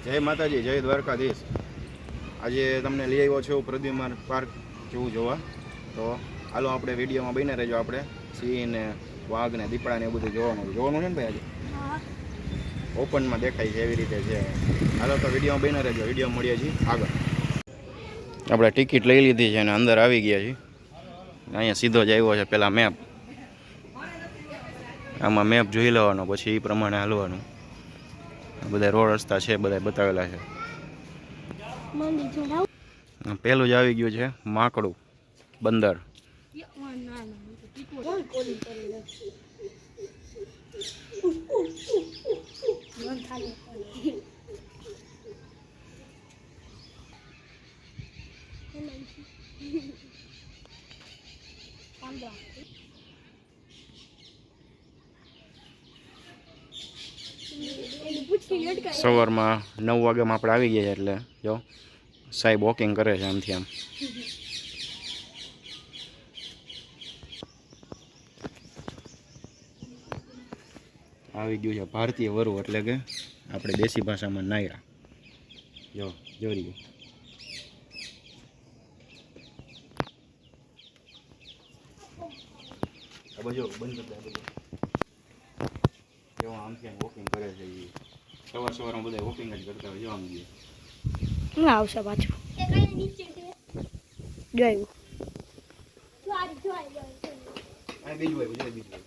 જય માતાજી, જય દ્વારકાધીશ। આજે તમને લઈ આવ્યો છું પ્રદ્યુમન પાર્ક જેવું જોવા। તો હાલો આપણે વિડીયોમાં બને રહેજો। આપણે સિંહ ને વાઘ ને દીપડા ને એ બધું જોવાનું છે ને ભાઈ। આજે ઓપનમાં દેખાય છે એવી રીતે છે। હાલો તો વિડીયોમાં બને રહેજો। વિડીયો મળીએ છીએ આગળ। આપણે ટિકિટ લઈ લીધી છે અને અંદર આવી ગયા છીએ। અહીંયા સીધો જ આવ્યો છે પેલા મેપ। આમાં મેપ જોઈ લેવાનો, પછી એ પ્રમાણે હાલવાનું। બધા રોડ રસ્તા છે બધા બતાવેલા છે। પેલું જ આવી ગયું છે માકડું બંદર। સવારમાં 9 વાગ્યામાં આપણે આવી ગયા એટલે જો સાહેબ વોકિંગ કરે છે આમથી આમ। આવી ગયું છે ભારતીય વરુ, એટલે કે આપણે દેશી ભાષામાં નાયરા। જો જોઈ આ બાજુ બંધ કરી દે। આમથી આમ વોકિંગ કરે છે। સવારમાં બધા વોકિંગ જ કરતા હોય। જો આમ ગયું ના આવશે પાછું જોયું આ બીજું હોય બીજું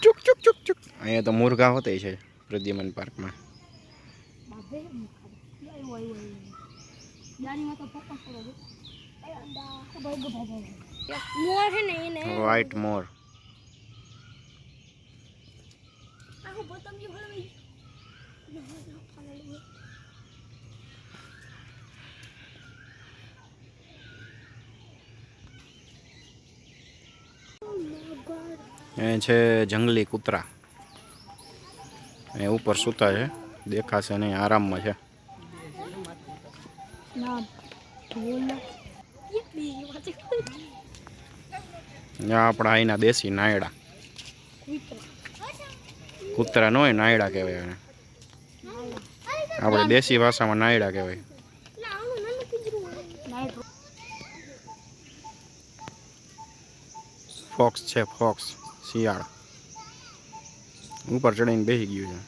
ચુક ચુક ચુક ચુક। અહીંયા તો મુર્ગા હોતે છે પ્રદ્યુમન પાર્કમાં। વ્હાઈટ મોર। એ છે જંગલી કૂતરા। એ ઉપર સૂતા છે, દેખાશે નહીં, આરામમાં છે। આપણા અહીંના દેશી નાયડા। કૂતરા ન હોય, નાયડા કહેવાય એને। આપણે દેશી ભાષામાં નાયડા કહેવાય। ફોક્સ છે, ફોક્સ શિયાળ ઉપર ચડીને બેસી ગયું છે।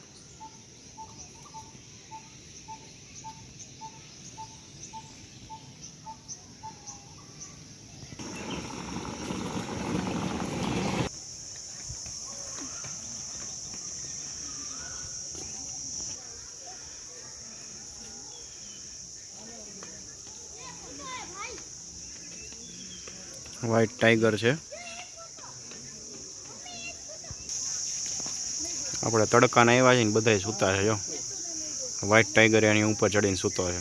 વ્હાઈટ ટાઈગર છે। આપણે તડકાના આવ્યા છે ને બધા સૂતા છે। જો વ્હાઈટ ટાઈગર એની ઉપર ચડીને સૂતો છે।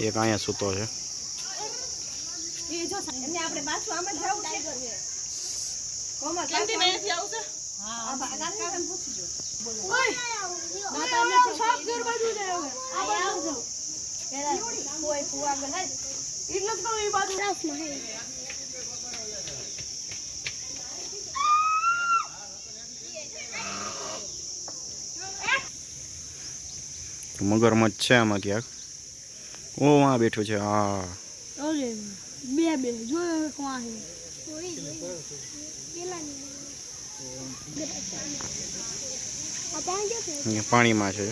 એક અહીંયા સૂતો છે। મગરમચ્છ છે આમાં ક્યાંક। ઓ આ બેઠું છે। હા પાણીમાં છે।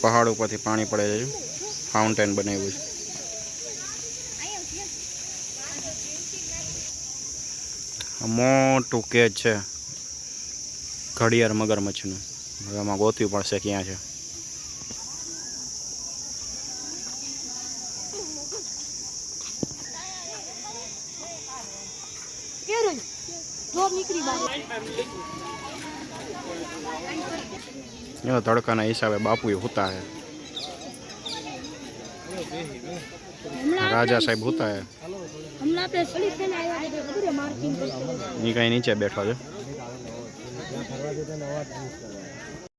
પહાડ ઉપરથી પાણી પડે છે, ફાઉન્ટેન બનાવ્યું છે। મોટું કેજ છે ઘડિયાળ મગરમચ્છનું। હવે આમાં ગોતવી પડશે ક્યાં છે। એવા તડકાના હિસાબે બાપુ હોતા હે, રાજા સાહેબ હોતા હે. હમણાં આપણે સળી થઈને આવ્યા હતા ખબર માર્કિંગ કરતો એ કઈ નીચે બેઠો છે.